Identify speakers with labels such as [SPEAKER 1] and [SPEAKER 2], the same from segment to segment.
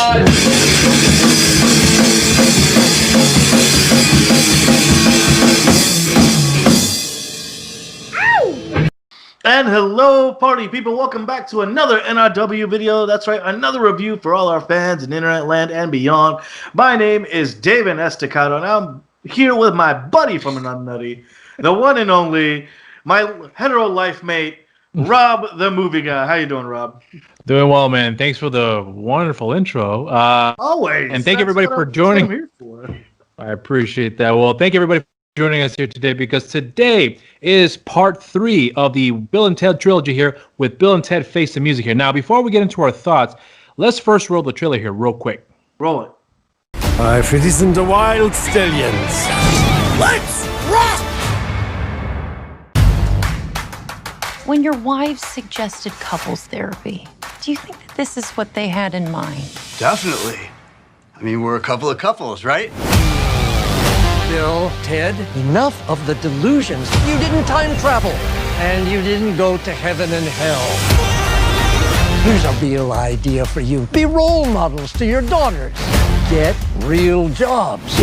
[SPEAKER 1] And hello, party people. Welcome back to another NRW video. That's right, another review for all our fans in internet land and beyond. My name is David Estacado, and I'm here with my buddy from an unnutty, the one and only, my hetero life mate, Rob the Movie Guy. How you doing, Rob?
[SPEAKER 2] Doing well, man. Thanks for the wonderful intro.
[SPEAKER 1] Always.
[SPEAKER 2] And thank everybody for joining.
[SPEAKER 1] That's what I'm here for.
[SPEAKER 2] I appreciate that. Well, thank everybody for joining us here today, because today is part 3 of the Bill and Ted trilogy here with Bill and Ted Face the Music here. Now, before we get into our thoughts, let's first roll the trailer here real quick.
[SPEAKER 1] Roll it.
[SPEAKER 3] I've listened to Wild Stallions. Let's rock!
[SPEAKER 4] When your wives suggested couples therapy, do you think that this is what they had in mind?
[SPEAKER 5] Definitely. I mean, we're a couple of couples, right?
[SPEAKER 3] Bill, Ted, enough of the delusions. You didn't time travel, and you didn't go to heaven and hell. Here's a real idea for you. Be role models to your daughters. Get real jobs.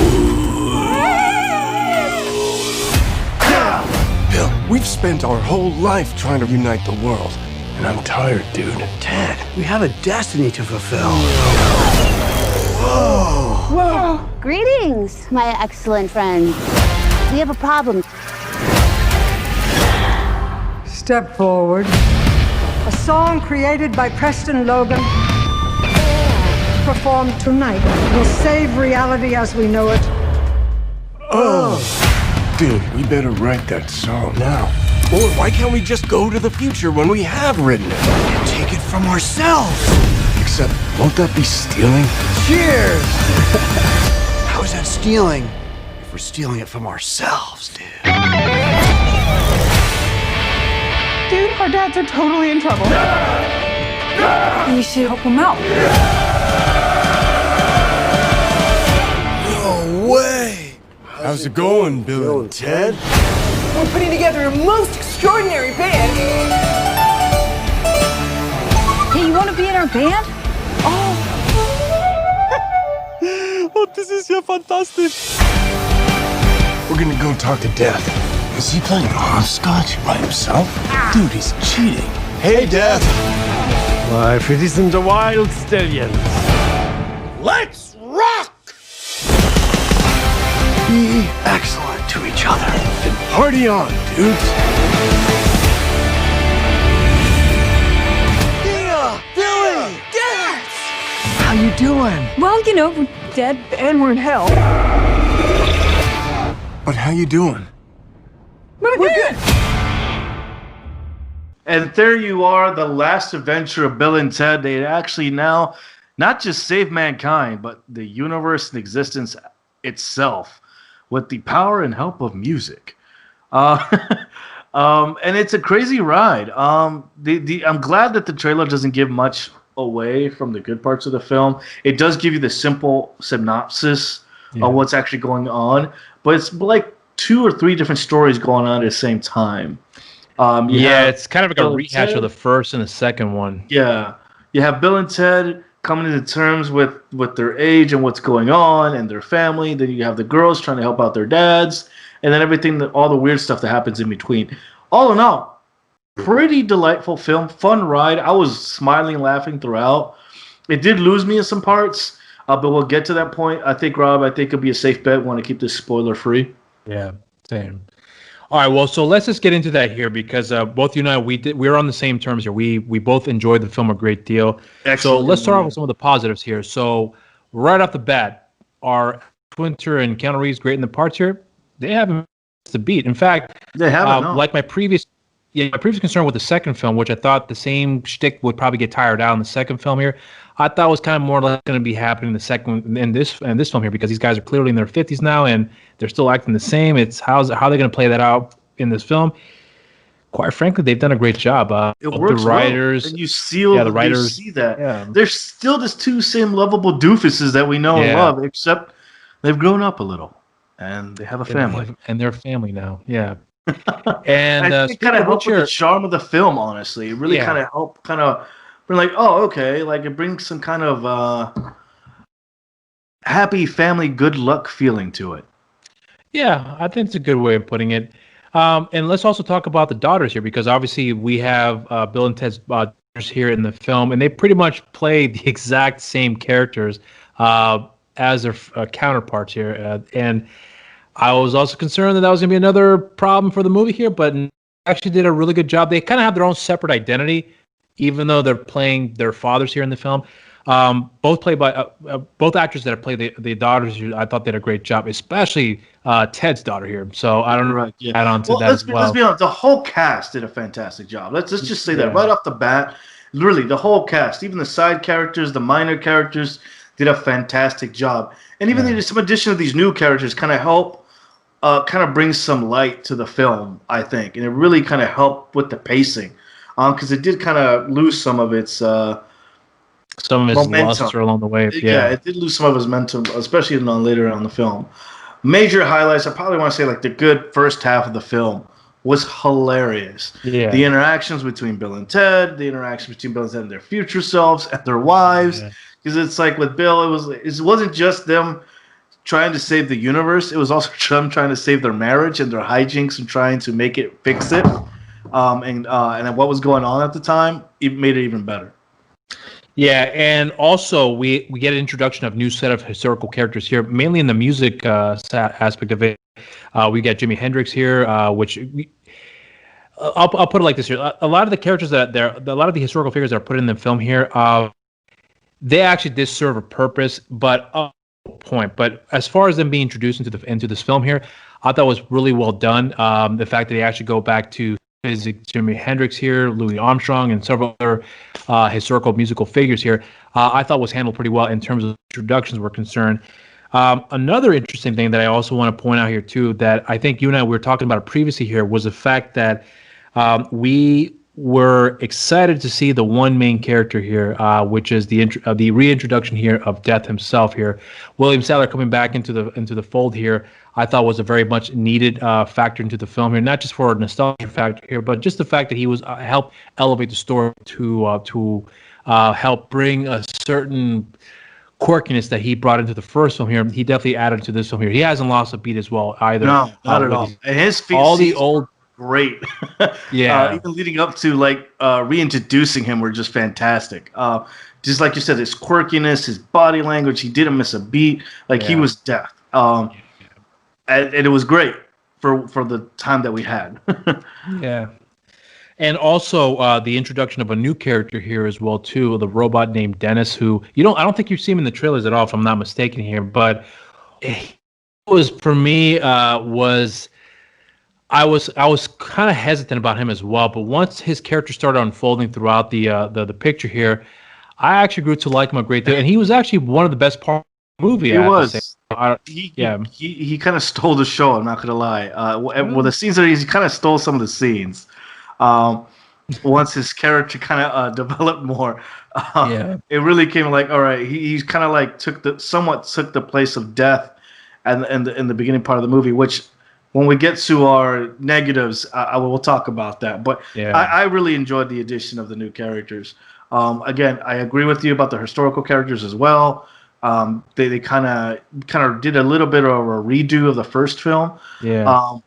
[SPEAKER 6] Bill, we've spent our whole life trying to unite the world, and I'm tired, dude.
[SPEAKER 5] Ted, we have a destiny to fulfill.
[SPEAKER 6] Whoa!
[SPEAKER 7] Greetings, my excellent friends. We have a problem.
[SPEAKER 8] Step forward. A song created by Preston Logan, performed tonight, will save reality as we know it.
[SPEAKER 6] Oh! Dude, we better write that song now. Or why can't we just go to the future when we have written it?
[SPEAKER 5] And take it from ourselves.
[SPEAKER 6] Except, won't that be stealing?
[SPEAKER 5] Cheers! How is that stealing if we're stealing it from ourselves, dude?
[SPEAKER 8] Dude, our dads are totally in trouble. We should help them out.
[SPEAKER 6] No way! How's it going, Bill and Ted?
[SPEAKER 8] We're putting together a most extraordinary band.
[SPEAKER 4] Hey, you want to be in our band?
[SPEAKER 6] Oh, this is ja fantastisch. We're gonna go talk to Death. Is he playing hopscotch by himself? Dude, he's cheating. Hey, Death.
[SPEAKER 3] I've listened to Wild Stallions.
[SPEAKER 6] Let's rock!
[SPEAKER 5] Be excellent to each other.
[SPEAKER 6] And party on, dudes.
[SPEAKER 5] Billy! Dad! How you doing?
[SPEAKER 8] Well, you know, we're dead and we're in hell.
[SPEAKER 6] But how you doing?
[SPEAKER 8] We're good.
[SPEAKER 1] And there you are, the last adventure of Bill and Ted. They actually now not just save mankind, but the universe and existence itself with the power and help of music. And it's a crazy ride. I'm glad that the trailer doesn't give much away from the good parts of the film. It does give you the simple synopsis of what's actually going on, but it's like 2 or 3 different stories going on at the same time.
[SPEAKER 2] It's kind of like a rehash of the first and the second one.
[SPEAKER 1] Yeah. You have Bill and Ted coming to terms with their age and what's going on and their family. Then you have the girls trying to help out their dads, and then all the weird stuff that happens in between. All in all, pretty delightful film, fun ride. I was smiling, laughing throughout. It did lose me in some parts, but we'll get to that point. I think, Rob, it'll be a safe bet. We want to keep this spoiler free.
[SPEAKER 2] Yeah, same. All right, well, so let's just get into that here, because both you and I, we're on the same terms here. We both enjoyed the film a great deal. Excellent. So let's start off with some of the positives here. So right off the bat, are Winter and Keanu Reeves great in the parts here? They haven't missed a beat. In fact,
[SPEAKER 1] they haven't. No.
[SPEAKER 2] Like my previous concern with the second film, which I thought the same shtick would probably get tired out in the second film here, I thought was kind of more or less going to be happening in the second in this film here, because these guys are clearly in their 50s now and they're still acting the same. It's how they're going to play that out in this film. Quite frankly, they've done a great job.
[SPEAKER 1] It works
[SPEAKER 2] the writers,
[SPEAKER 1] well. And the writers. You see that.
[SPEAKER 2] Yeah.
[SPEAKER 1] They're still just 2 same lovable doofuses that we know and love, except they've grown up a little and they have a family.
[SPEAKER 2] And they're a family now. Yeah. And
[SPEAKER 1] I think it kind of helped with the charm of the film, honestly. It really kind of helped, we're like, oh, okay, like it brings some kind of happy family good luck feeling to it.
[SPEAKER 2] Yeah, I think it's a good way of putting it. And let's also talk about the daughters here, because obviously we have Bill and Ted's daughters here in the film, and they pretty much play the exact same characters as their counterparts here. And I was also concerned that was going to be another problem for the movie here, but actually did a really good job. They kind of have their own separate identity, even though they're playing their fathers here in the film. Both played by both actors that have played the daughters here. I thought they did a great job, especially Ted's daughter here. So I don't know.
[SPEAKER 1] Right. Yeah.
[SPEAKER 2] Add on to
[SPEAKER 1] Well,
[SPEAKER 2] that as well.
[SPEAKER 1] let's be honest. The whole cast did a fantastic job. Let's just say that
[SPEAKER 2] Yeah.
[SPEAKER 1] right off the bat. Literally, the whole cast, even the side characters, the minor characters, did a fantastic job. And even some addition of these new characters kind of help, kind of bring some light to the film, I think, and it really kind of helped with the pacing, because it did kind of lose some of its.
[SPEAKER 2] Some of his luster along the way.
[SPEAKER 1] Yeah, it did lose some of his momentum, especially later on in the film. Major highlights, I probably want to say like the good first half of the film was hilarious.
[SPEAKER 2] Yeah.
[SPEAKER 1] The interactions between Bill and Ted, the interactions between Bill and Ted and their future selves and their wives. Because it's like with Bill, it wasn't just them trying to save the universe. It was also them trying to save their marriage and their hijinks and trying to make it fix it. And what was going on at the time, it made it even better.
[SPEAKER 2] Yeah, and also we get an introduction of new set of historical characters here, mainly in the music aspect of it. We got Jimi Hendrix here, which I'll put it like this here: a lot of the characters a lot of the historical figures that are put in the film here, they actually did serve a purpose, but point. But as far as them being introduced into this film here, I thought it was really well done. The fact that they actually go back to Jimi Hendrix here, Louis Armstrong, and several other historical musical figures here, I thought was handled pretty well in terms of introductions were concerned. Another interesting thing that I also want to point out here too, that I think you and I were talking about previously here, was the fact that we were excited to see the one main character here, which is the reintroduction here of Death himself here. William Sadler coming back into the fold here, I thought was a very much needed factor into the film here, not just for a nostalgia factor here, but just the fact that he was helped elevate the story to help bring a certain quirkiness that he brought into the first film here. He definitely added to this film here. He hasn't lost a beat as well either.
[SPEAKER 1] No, not at all. And his feet,
[SPEAKER 2] all the old.
[SPEAKER 1] Great.
[SPEAKER 2] Yeah.
[SPEAKER 1] Even leading up to reintroducing him were just fantastic. Just like you said, his quirkiness, his body language, he didn't miss a beat. He was Death. And it was great for the time that we had.
[SPEAKER 2] Yeah. And also the introduction of a new character here as well too, the robot named Dennis, who I don't think you see him in the trailers at all, if I'm not mistaken here, but it was, for me, I was kind of hesitant about him as well, but once his character started unfolding throughout the picture here, I actually grew to like him a great deal, and he was actually one of the best parts of the movie.
[SPEAKER 1] He was.
[SPEAKER 2] Yeah.
[SPEAKER 1] He kind of stole the show. I'm not gonna lie. Well, the scenes that he kind of stole some of the scenes. Once his character kind of developed more, it really came like, all right, he's kind of like took the place of Death, and in the beginning part of the movie, which. When we get to our negatives, I will talk about that. But I really enjoyed the addition of the new characters. Again, I agree with you about the historical characters as well. They kind of did a little bit of a redo of the first film.
[SPEAKER 2] Yeah.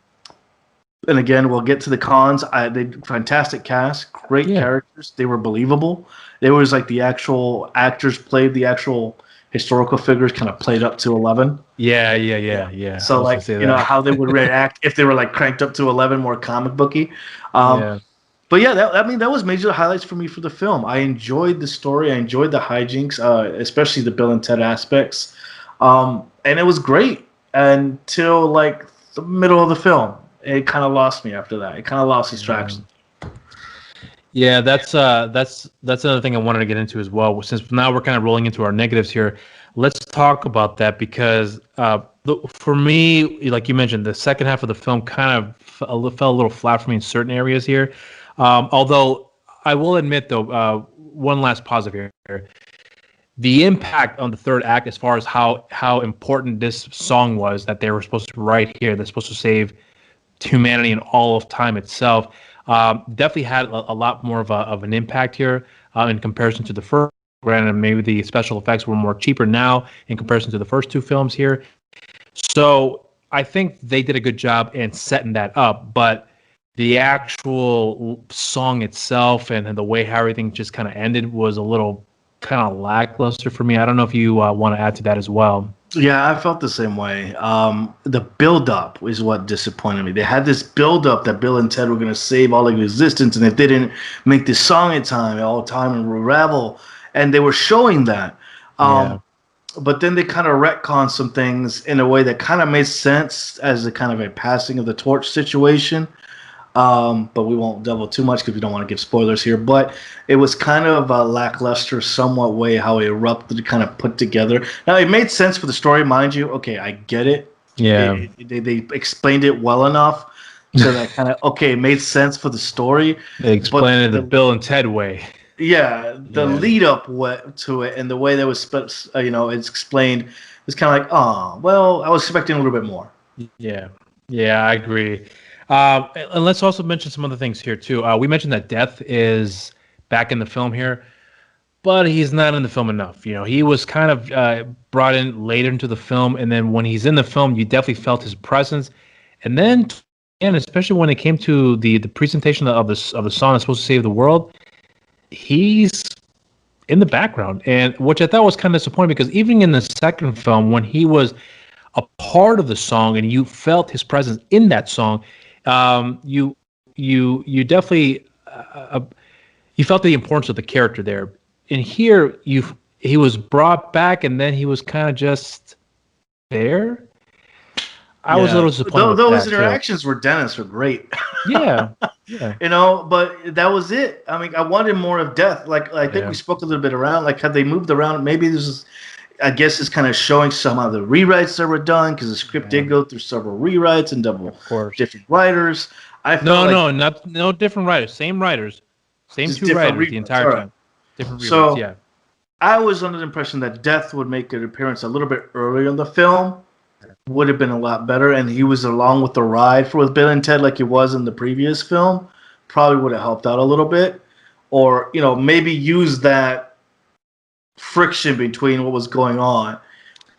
[SPEAKER 1] And again, we'll get to the cons. They fantastic cast, great characters. They were believable. It was like the actual actors played the actual historical figures, kind of played up to 11.
[SPEAKER 2] Yeah.
[SPEAKER 1] So how they would react if they were like cranked up to 11, more comic booky. But yeah, that was major highlights for me for the film. I enjoyed the story. I enjoyed the hijinks, especially the Bill and Ted aspects. And it was great until like the middle of the film. It kind of lost me after that. It kind of lost these traction.
[SPEAKER 2] Yeah, that's another thing I wanted to get into as well. Since now we're kind of rolling into our negatives here, let's talk about that, because for me, like you mentioned, the second half of the film kind of fell a little flat for me in certain areas here. Although I will admit, though, one last positive here. The impact on the third act, as far as how important this song was that they were supposed to write here, they're supposed to save humanity and all of time itself, definitely had a lot more of an impact here in comparison to the first Granted, maybe the special effects were more cheaper now in comparison to the first two films here. So I think they did a good job in setting that up, but the actual song itself and the way how everything just kind of ended was a little kind of lackluster for me. I don't know if you want to add to that as well.
[SPEAKER 1] Yeah, I felt the same way. The build-up is what disappointed me. They had this build-up that Bill and Ted were going to save all of existence, and if they didn't make this song in time, all time and unravel, and they were showing that. But then they kind of retconned some things in a way that kind of made sense as a kind of a passing of the torch situation. But we won't delve too much because we don't want to give spoilers here. But it was kind of a lackluster, somewhat way how it erupted, kind of put together. Now it made sense for the story, mind you. Okay, I get it.
[SPEAKER 2] Yeah,
[SPEAKER 1] they explained it well enough so that kind of it made sense for the story.
[SPEAKER 2] They explained it the Bill and Ted way.
[SPEAKER 1] Yeah, the lead up to it and the way that was it's explained was kind of like, oh, well, I was expecting a little bit more.
[SPEAKER 2] Yeah, I agree. And let's also mention some other things here too. We mentioned that Death is back in the film here, but he's not in the film enough. He was kind of brought in later into the film, and then when he's in the film, you definitely felt his presence. And then, and especially when it came to the presentation of the song that's supposed to save the world, he's in the background, and which I thought was kind of disappointing because even in the second film, when he was a part of the song and you felt his presence in that song, you definitely you felt the importance of the character there. And here, he was brought back, and then he was kind of just there. I was a little disappointed.
[SPEAKER 1] Those interactions with Dennis were great.
[SPEAKER 2] Yeah.
[SPEAKER 1] But that was it. I mean, I wanted more of Death. Like I think we spoke a little bit around. Like, had they moved around, maybe this is. I guess it's kind of showing some of the rewrites that were done because the script did go through several rewrites and different writers.
[SPEAKER 2] No different writers, same writers, same two writers the entire time. Different rewrites. So
[SPEAKER 1] I was under the impression that Death would make an appearance a little bit earlier in the film. Would have been a lot better, and he was along with the ride with Bill and Ted like he was in the previous film. Probably would have helped out a little bit, or maybe use that friction between what was going on,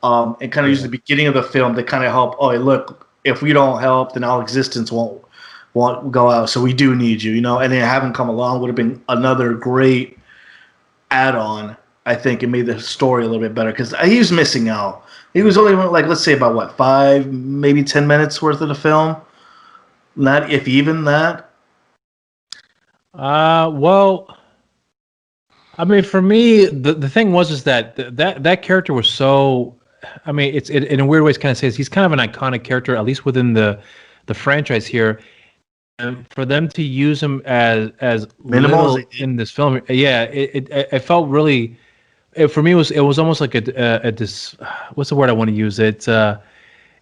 [SPEAKER 1] and kind of use the beginning of the film to kind of help. Oh, look, if we don't help, then our existence won't go out. So we do need you, and then having come along would have been another great add-on. I think it made the story a little bit better because he was missing out. He was only let's say about 5, maybe 10 minutes worth of the film, not if even that.
[SPEAKER 2] Well, I mean, for me, the thing was that character was so. I mean, it's in a weird way. It's kind of says he's kind of an iconic character, at least within the franchise here. And for them to use him as minimal in this film, it felt really. For me, it was almost like what's the word I want to use? It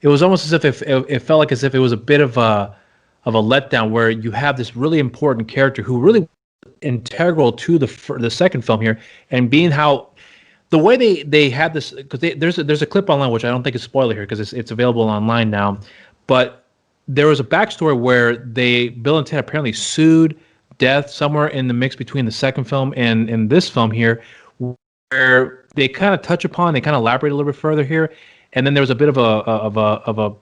[SPEAKER 2] was almost as if it felt like as if it was a bit of a letdown where you have this really important character who really integral to the second film here, and being how the way they had this, because there's a clip online which I don't think is spoiler here because it's available online now, but there was a backstory where Bill and Ted apparently sued Death somewhere in the mix between the second film and in this film here, where they kind of touch upon, they kind of elaborate a little bit further here, and then there was a bit of a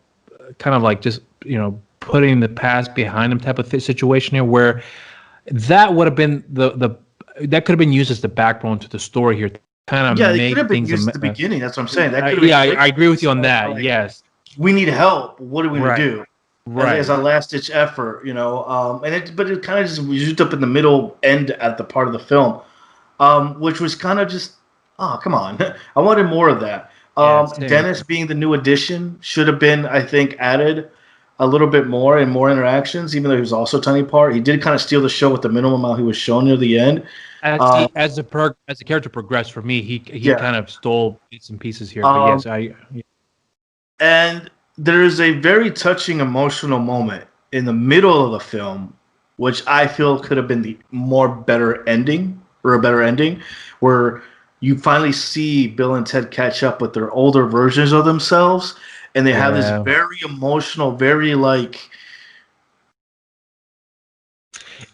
[SPEAKER 2] kind of like just putting the past behind them type of situation here, where that would have been that could have been used as the backbone to the story here, kind of
[SPEAKER 1] they could have been used at the beginning. That's what I'm saying. That
[SPEAKER 2] I agree with you on that. Yes,
[SPEAKER 1] we need help. What are we gonna do?
[SPEAKER 2] Right,
[SPEAKER 1] as a last ditch effort, but it kind of just used up in the middle end at the part of the film, which was kind of just. Oh, come on. I wanted more of that. Dennis being the new addition should have been, I think, added a little bit more and more interactions, even though he was also a tiny part. He did kind of steal the show with the minimum amount he was shown near the end.
[SPEAKER 2] As the character progressed for me, he kind of stole bits and pieces here. But
[SPEAKER 1] And there is a very touching emotional moment in the middle of the film, which I feel could have been a better ending, where you finally see Bill and Ted catch up with their older versions of themselves, and they have this very emotional, very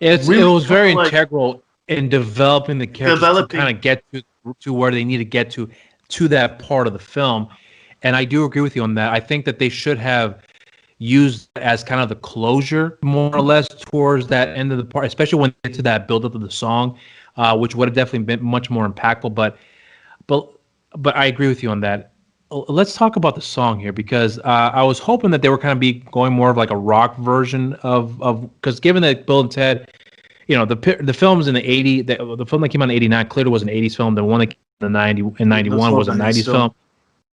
[SPEAKER 2] it was very integral in developing the characters to kind of get to to where they need to get to that part of the film. And I do agree with you on that. I think that they should have used as kind of the closure, more or less, towards that end of the part, especially when they get to that build up of the song, which would have definitely been much more impactful. But but I agree with you on that. Let's talk about the song here, because I was hoping that they were kind of be going more of like a rock version of because given that Bill and Ted, the films in the 80, the film that came out in 89 clearly was an 80s film. The one that came out in 91 was a 90s film.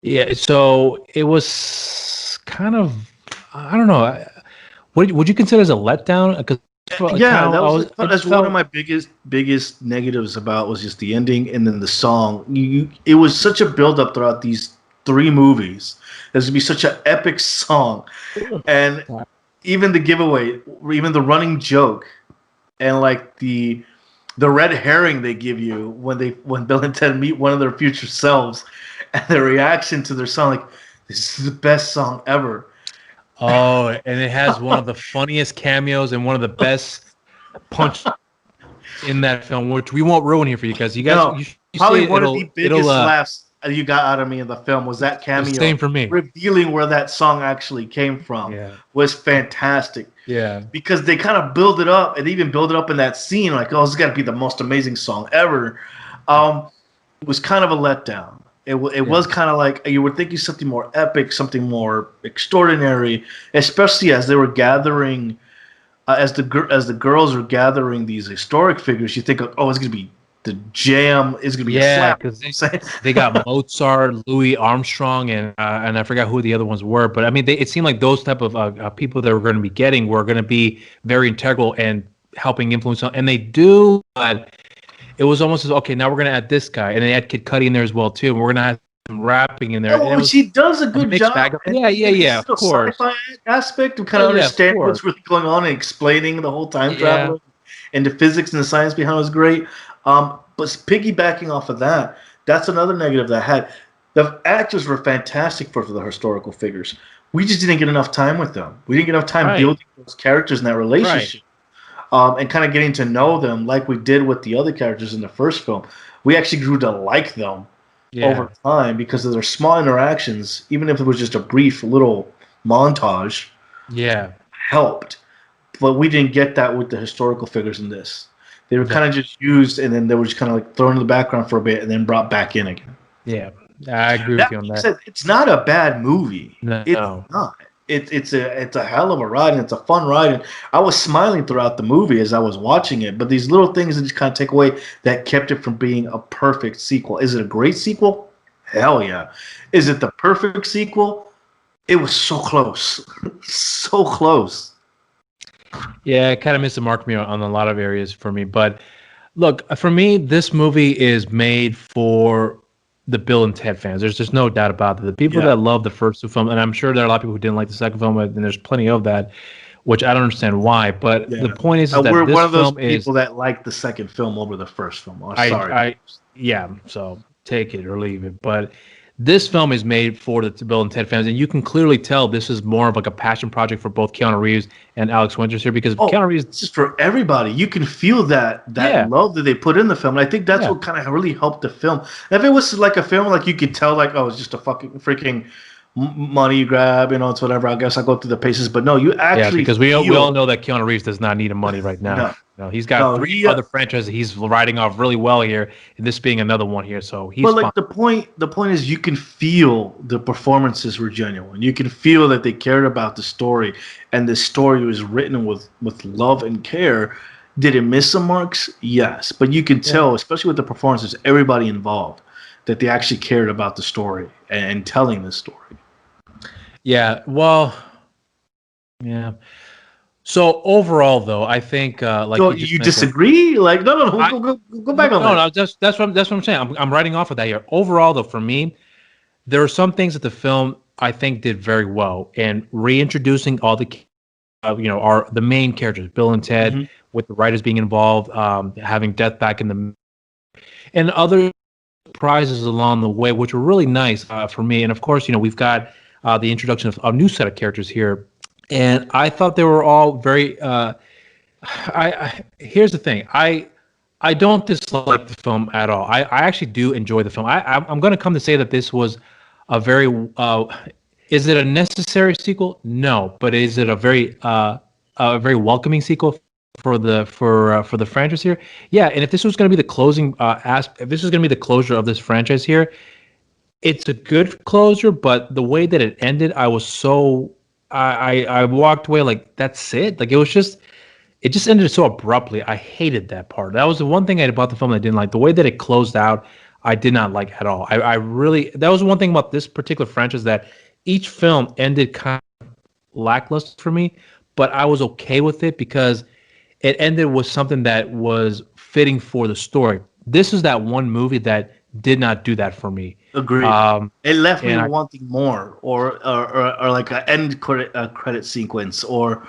[SPEAKER 2] Yeah, so it was kind of, I don't know. Would you consider as a letdown? Because
[SPEAKER 1] Yeah, that's one of my biggest negatives about was just the ending and then the song. It was such a build up throughout these 3 movies. There's gonna be such an epic song, and even the giveaway, even the running joke, and like the red herring they give you when Bill and Ted meet one of their future selves, and their reaction to their song, like, this is the best song ever.
[SPEAKER 2] Oh, and it has one of the funniest cameos and one of the best punch in that film, which we won't ruin here for you guys. You guys,
[SPEAKER 1] No,
[SPEAKER 2] you
[SPEAKER 1] probably
[SPEAKER 2] see
[SPEAKER 1] one of the biggest
[SPEAKER 2] it'll,
[SPEAKER 1] laughs you got out of me in the film was that cameo.
[SPEAKER 2] same for me.
[SPEAKER 1] Revealing where that song actually came from was fantastic.
[SPEAKER 2] Yeah,
[SPEAKER 1] because they kind of build it up, and they even build it up in that scene, like, oh, this has got to be the most amazing song ever. It was kind of a letdown. It was kind of like you were thinking something more epic, something more extraordinary, especially as they were gathering, as the girls are gathering these historic figures. You think, oh, it's gonna be the jam. It's gonna be a slap.
[SPEAKER 2] because they got Mozart, Louis Armstrong, and I forgot who the other ones were. But I mean, it seemed like those type of people that we're going to be getting were going to be very integral and helping influence. And they do, but it was almost as, okay, now we're going to add this guy, and they had Kid Cudi in there as well too. And we're going to have some rapping in there.
[SPEAKER 1] Oh, she does a good job.
[SPEAKER 2] Yeah, of course.
[SPEAKER 1] Sci-fi aspect of kind of understanding what's really going on and explaining the whole time travel and the physics and the science behind it was great. But piggybacking off of that, that's another negative that I had. The actors were fantastic for the historical figures. We just didn't get enough time with them. We didn't get enough time building those characters in that relationship. And kind of getting to know them like we did with the other characters in the first film. We actually grew to like them over time because of their small interactions, even if it was just a brief little montage.
[SPEAKER 2] Yeah.
[SPEAKER 1] Helped. But we didn't get that with the historical figures in this. They were kind of just used, and then they were just kind of like thrown in the background for a bit and then brought back in again.
[SPEAKER 2] Yeah, I agree with you on that.
[SPEAKER 1] It's not a bad movie.
[SPEAKER 2] No.
[SPEAKER 1] It's not. It's a hell of a ride, and it's a fun ride. And I was smiling throughout the movie as I was watching it. But these little things that just kind of take away that kept it from being a perfect sequel. Is it a great sequel? Hell yeah. Is it the perfect sequel? It was so close. So close.
[SPEAKER 2] Yeah, it kind of missed the mark for me on a lot of areas for me. But look, for me, this movie is made for the Bill and Ted fans. There's just no doubt about it. The people that love the first 2 films, and I'm sure there are a lot of people who didn't like the second film, and there's plenty of that, which I don't understand why. But the point is that
[SPEAKER 1] we're
[SPEAKER 2] this
[SPEAKER 1] one of those
[SPEAKER 2] film
[SPEAKER 1] people that like the second film over the first film. Oh, sorry.
[SPEAKER 2] So take it or leave it. But this film is made for the Bill and Ted fans, and you can clearly tell this is more of like a passion project for both Keanu Reeves and Alex Winters here, because Keanu Reeves,
[SPEAKER 1] it's just for everybody. You can feel that love that they put in the film, and I think that's what kind of really helped the film. If it was like a film, like you could tell, like, oh, it's just a fucking freaking money grab, it's whatever. I guess I'll go through the paces, but no, you actually
[SPEAKER 2] because we all know that Keanu Reeves does not need money right now. No, he's got 3 other franchises he's riding off really well here, and this being another one here. So he's. But
[SPEAKER 1] like the point is, you can feel the performances were genuine. You can feel that they cared about the story, and the story was written with love and care. Did it miss some marks? Yes, but you can tell, especially with the performances, everybody involved, that they actually cared about the story and telling the story.
[SPEAKER 2] Yeah. Well. Yeah. So overall, though, I think like
[SPEAKER 1] you disagree. Like no, go back on that.
[SPEAKER 2] No, that's what I'm saying. I'm writing off of that here. Overall, though, for me, there are some things that the film I think did very well in reintroducing all the are the main characters, Bill and Ted, with the writers being involved, having Death back in the and other surprises along the way, which were really nice for me. And of course, we've got the introduction of a new set of characters here. And I thought they were all very. Here's the thing. I I don't dislike the film at all. I actually do enjoy the film. I'm going to come to say that this was a very. Is it a necessary sequel? No, but is it a very welcoming sequel for the franchise here? Yeah, and if this was going to be the closing if this was going to be the closure of this franchise here, it's a good closure. But the way that it ended, I was so I walked away like that's it. Like it just ended so abruptly. I hated that part. That was the one thing about the film I didn't like. The way that it closed out, I did not like at all. I really that was one thing about this particular franchise that each film ended kind of lackluster for me, but I was okay with it because it ended with something that was fitting for the story. This is that one movie that did not do that for me.
[SPEAKER 1] Agreed. It left me
[SPEAKER 2] and
[SPEAKER 1] wanting more, or like an end credit sequence, or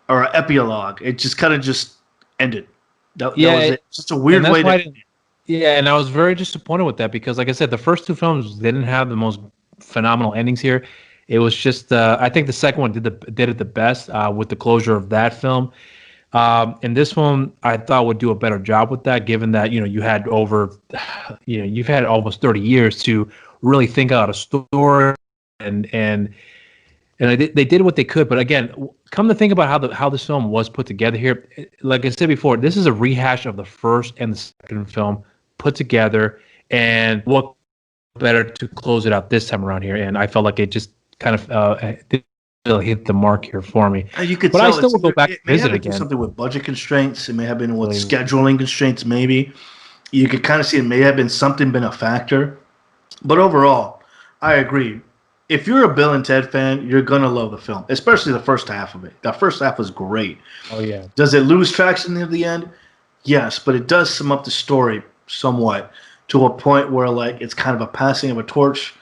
[SPEAKER 1] an epilogue. It just kind of just ended. That was it. Just a weird way to end it.
[SPEAKER 2] Yeah, and I was very disappointed with that because, like I said, the first two films didn't have the most phenomenal endings here. It was just, I think the second one did it the best with the closure of that film. And this one, I thought would do a better job with that, given that you had you've had almost 30 years to really think out a story and they did what they could. But again, come to think about how this film was put together here, like I said before, this is a rehash of the first and the second film put together, and what better to close it out this time around here. And I felt like it just kind of didn't really hit the mark here for me.
[SPEAKER 1] You could
[SPEAKER 2] but
[SPEAKER 1] tell
[SPEAKER 2] I still will go back and visit again.
[SPEAKER 1] Something with budget constraints. It may have been with scheduling constraints. Maybe you could kind of see it may have been a factor. But overall, I agree. If you're a Bill and Ted fan, you're gonna love the film, especially the first half of it. The first half was great.
[SPEAKER 2] Oh yeah.
[SPEAKER 1] Does it lose traction near the end? Yes, but it does sum up the story somewhat to a point where like it's kind of a passing of a torch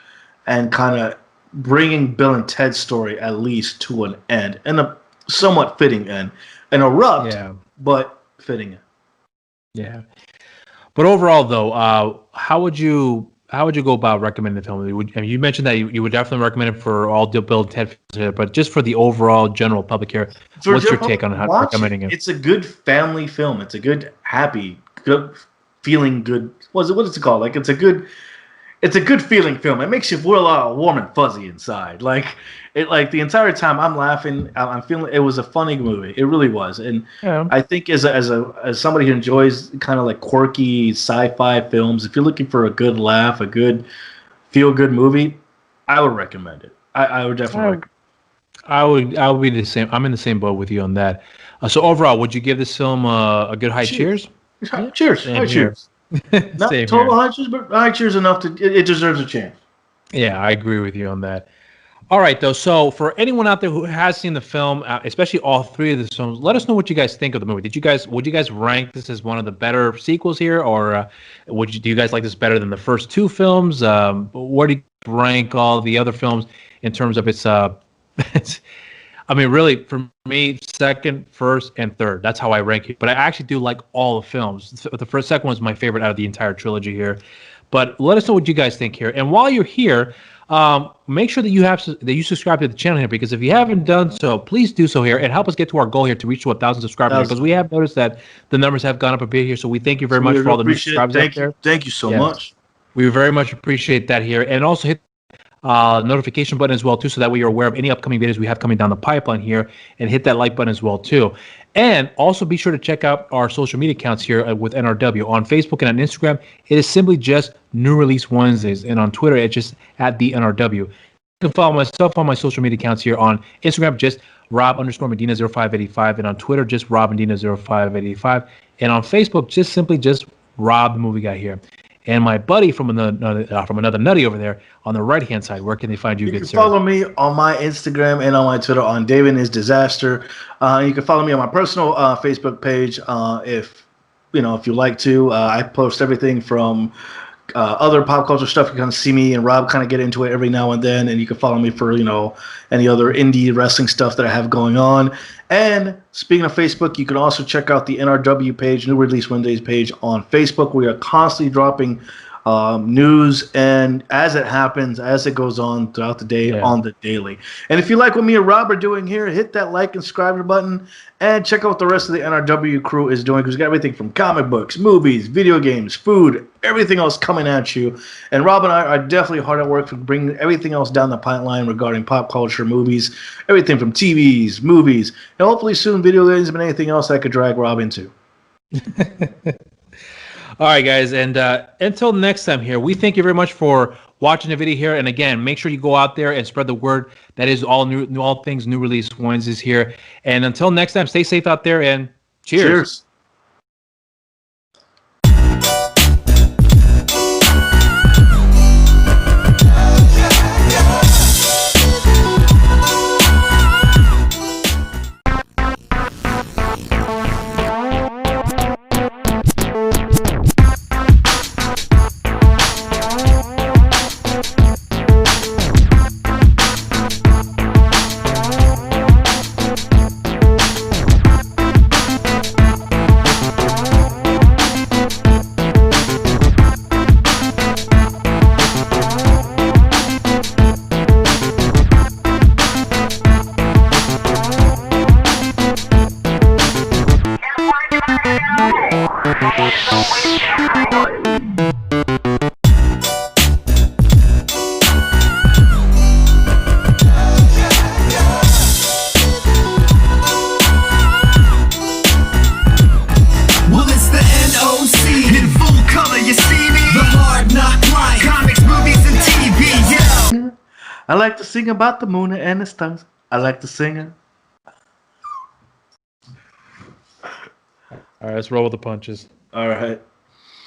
[SPEAKER 1] and kind of bringing Bill and Ted's story at least to an end, and a somewhat fitting end, an abrupt but fitting end.
[SPEAKER 2] Yeah. But overall, though, how would you go about recommending the film? You mentioned that you would definitely recommend it for all Bill and Ted fans, but just for the overall general public here, what's your take on how recommending it?
[SPEAKER 1] It's a good family film. It's a good, happy, good feeling good. What is it called? Like it's a good feeling film. It makes you feel warm and fuzzy inside. Like the entire time I'm laughing. I'm feeling it was a funny movie. It really was. And I think as somebody who enjoys kind of like quirky sci-fi films, if you're looking for a good laugh, a good feel good movie, I would recommend it. I would definitely recommend it.
[SPEAKER 2] I would be the same. I'm in the same boat with you on that. So overall, would you give this film a good high cheers?
[SPEAKER 1] Cheers. High cheers. Not total high cheers, but high cheers enough it deserves a chance.
[SPEAKER 2] Yeah, I agree with you on that. All right, though. So for anyone out there who has seen the film, especially all three of the films, let us know what you guys think of the movie. Would you guys rank this as one of the better sequels here, or do you guys like this better than the first two films? Where do you rank all the other films in terms of its? I mean, really, for me, second, first, and third. That's how I rank it. But I actually do like all the films. The second one is my favorite out of the entire trilogy here. But let us know what you guys think here. And while you're here, make sure that you subscribe to the channel here, because if you haven't done so, please do so here and help us get to our goal here to reach 1,000 subscribers. Because we have noticed that the numbers have gone up a bit here. So we thank you very much for all the new subscribers out there.
[SPEAKER 1] Thank you so much.
[SPEAKER 2] We very much appreciate that here. And also hit notification button as well too, so that way you're aware of any upcoming videos we have coming down the pipeline here, and hit that like button as well too. And also be sure to check out our social media accounts here with NRW on Facebook and on Instagram. It is simply just New Release Wednesdays, and on Twitter it's just at the NRW. You can follow myself on my social media accounts here on Instagram, just Rob_Medina0585, and on Twitter just RobMedina0585, and on Facebook just Rob the Movie Guy here. And my buddy from another nutty over there on the right-hand side, where can they find you, good sir?
[SPEAKER 1] You can follow me on my Instagram and on my Twitter on David is Disaster. You can follow me on my personal Facebook page if you like to. I post everything from other pop culture stuff. You kind of see me and Rob kind of get into it every now and then, and you can follow me for any other indie wrestling stuff that I have going on. And speaking of Facebook, you can also check out the NRW page, New Release Wednesdays page on Facebook. We are constantly dropping news, and as it happens, as it goes on throughout the day on the daily. And if you like what me and Rob are doing here, hit that like and subscribe button, and check out what the rest of the NRW crew is doing, because we got everything from comic books, movies, video games, food, everything else coming at you. And Rob and I are definitely hard at work for bringing everything else down the pipeline regarding pop culture, movies, everything from TVs, movies, and hopefully soon video games and anything else I could drag Rob into.
[SPEAKER 2] All right, guys, and until next time here, we thank you very much for watching the video here. And again, make sure you go out there and spread the word. That is all things new release Wednesdays here. And until next time, stay safe out there, and cheers.
[SPEAKER 1] I like to sing about the moon and the stars. I like to sing it.
[SPEAKER 2] All right, let's roll with the punches.
[SPEAKER 1] All right.